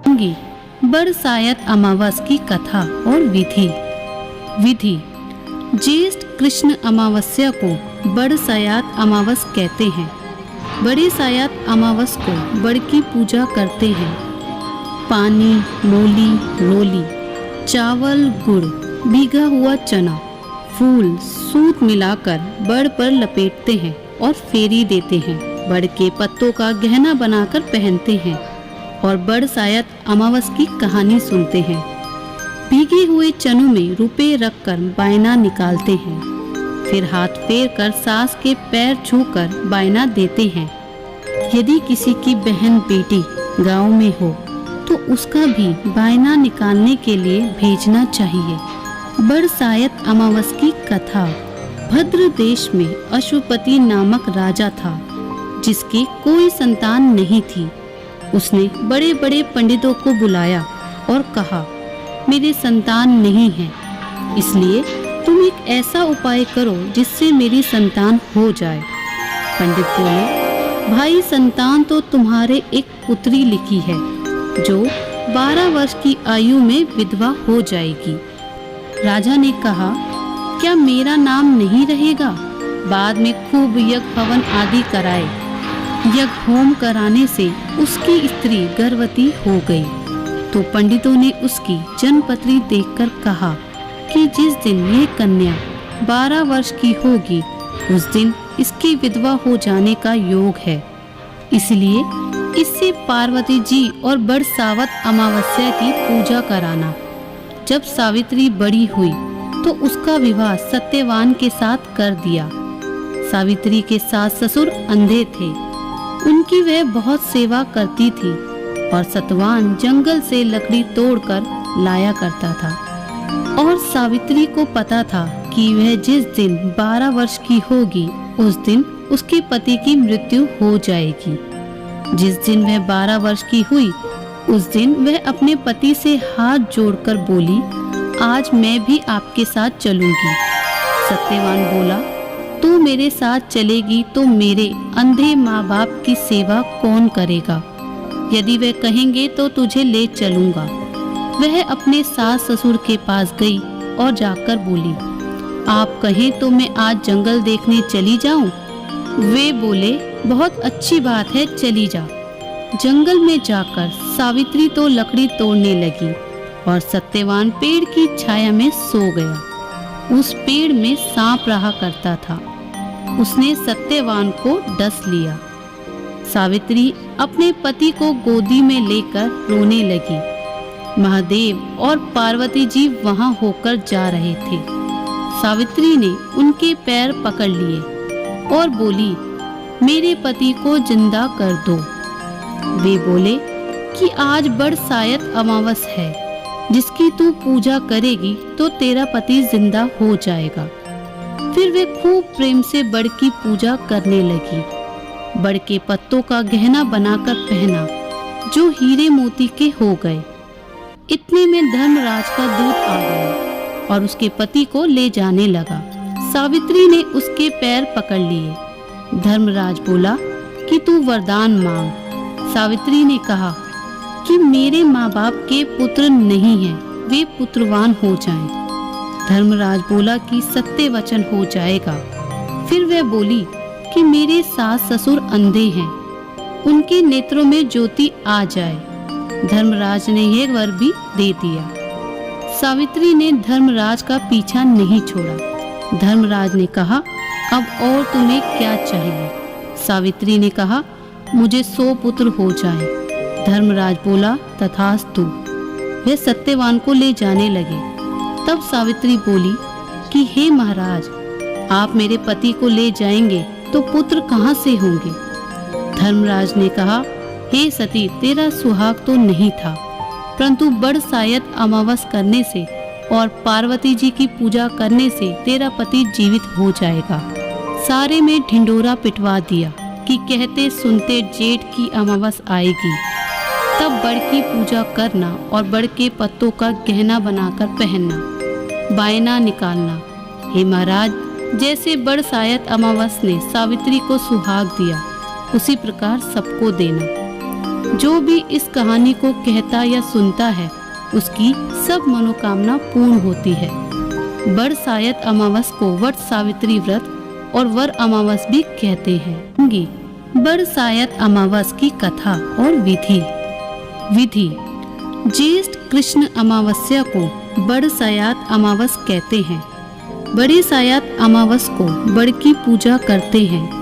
होंगी बरसायत अमावस की कथा और विधि। ज्येष्ठ कृष्ण अमावस्या को बरसायत अमावस कहते हैं। बड़े सायत अमावस को बड़ की पूजा करते हैं। पानी, मूली, रोली, चावल, गुड़, भीगा हुआ चना, फूल, सूत मिलाकर बड़ पर लपेटते हैं और फेरी देते हैं। बड़ के पत्तों का गहना बनाकर पहनते हैं और बरसायत अमावस की कहानी सुनते हैं। भीगे हुए चनों में रुपए रखकर बायना निकालते हैं। फिर हाथ फेर कर सास के पैर छूकर बायना देते हैं। यदि किसी की बहन बेटी गांव में हो तो उसका भी बायना निकालने के लिए भेजना चाहिए। बरसायत अमावस की कथा। भद्र देश में अश्वपति नामक राजा था जिसकी कोई संतान नहीं थी। उसने बड़े बड़े पंडितों को बुलाया और कहा, मेरे संतान नहीं है, इसलिए तुम एक ऐसा उपाय करो जिससे मेरी संतान हो जाए। पंडित बोले, भाई, संतान तो तुम्हारे एक पुत्री लिखी है जो 12 वर्ष की आयु में विधवा हो जाएगी। राजा ने कहा, क्या मेरा नाम नहीं रहेगा? बाद में खूब यज्ञ हवन आदि कराए। यज्ञ होम कराने से उसकी स्त्री गर्भवती हो गई तो पंडितों ने उसकी जन्मपत्री देखकर कहा कि जिस दिन ये कन्या 12 वर्ष की होगी उस दिन इसकी विधवा हो जाने का योग है, इसलिए इससे पार्वती जी और बरसावत अमावस्या की पूजा कराना। जब सावित्री बड़ी हुई तो उसका विवाह सत्यवान के साथ कर दिया। सावित्री के सास ससुर अंधे थे। उनकी वह बहुत सेवा करती थी और सतवान जंगल से लकड़ी तोड़कर लाया करता था। और सावित्री को पता था कि वह जिस दिन 12 वर्ष की होगी उस दिन उसके पति की मृत्यु हो जाएगी। जिस दिन वह 12 वर्ष की हुई उस दिन वह अपने पति से हाथ जोड़कर बोली, आज मैं भी आपके साथ चलूंगी। सत्यवान बोला, तू मेरे साथ चलेगी तो मेरे अंधे माँ बाप की सेवा कौन करेगा? यदि वे कहेंगे तो तुझे ले चलूंगा। वह अपने सास ससुर के पास गई और जाकर बोली, आप कहें तो मैं आज जंगल देखने चली जाऊं? वे बोले, बहुत अच्छी बात है, चली जा। जंगल में जाकर सावित्री तो लकड़ी तोड़ने लगी और सत्यवान पेड़ की छाया में सो गया। उस पेड़ में सांप रहा करता था। उसने सत्यवान को डस लिया। सावित्री अपने पति को गोदी में लेकर रोने लगी। महादेव और पार्वती जी वहां होकर जा रहे थे। सावित्री ने उनके पैर पकड़ लिए और बोली, मेरे पति को जिंदा कर दो। वे बोले कि आज बरसायत अमावस है, जिसकी तू पूजा करेगी तो तेरा पति जिंदा हो जाएगा। फिर वे खूब प्रेम से बड़ की पूजा करने लगी। बड़ के पत्तों का गहना बनाकर पहना जो हीरे मोती के हो गए। इतने में धर्मराज का दूत आ गया और उसके पति को ले जाने लगा। सावित्री ने उसके पैर पकड़ लिए। धर्मराज बोला कि तू वरदान मांग। सावित्री ने कहा कि मेरे माँ बाप के पुत्र नहीं हैं, वे पुत्रवान हो जाएं। धर्मराज बोला कि सत्य वचन हो जाएगा। फिर वह बोली कि मेरे सास ससुर अंधे हैं, उनके नेत्रों में ज्योति आ जाए। धर्मराज ने यह वर भी दे दिया। सावित्री ने धर्मराज का पीछा नहीं छोड़ा। धर्मराज ने कहा, अब और तुम्हें क्या चाहिए? सावित्री ने कहा, मुझे 100 पुत्र हो जाएं। धर्मराज बोला, तथास्तु। वे सत्यवान को ले जाने लगे। तब सावित्री बोली कि हे महाराज, आप मेरे पति को ले जाएंगे तो पुत्र कहाँ से होंगे? धर्मराज ने कहा, हे सती, तेरा सुहाग तो नहीं था, परंतु बरसायत अमावस करने से और पार्वती जी की पूजा करने से तेरा पति जीवित हो जाएगा। सारे में ढिंडोरा पिटवा दिया कि कहते सुनते जेठ की अमावस आएगी, तब बड़ की पूजा करना और बड़ के पत्तों का गहना बनाकर पहनना, बायना निकालना। हे महाराज, जैसे बरसायत अमावस ने सावित्री को सुहाग दिया, उसी प्रकार सबको देना। जो भी इस कहानी को कहता या सुनता है उसकी सब मनोकामना पूर्ण होती है। बरसायत अमावस को वट सावित्री व्रत और वर अमावस भी कहते हैं। बरसायत अमावस की कथा और विधि। विधि ज्येष्ठ कृष्ण अमावस्या को बरसायत अमावस कहते हैं। बड़ी सायत अमावस को बड़ की पूजा करते हैं।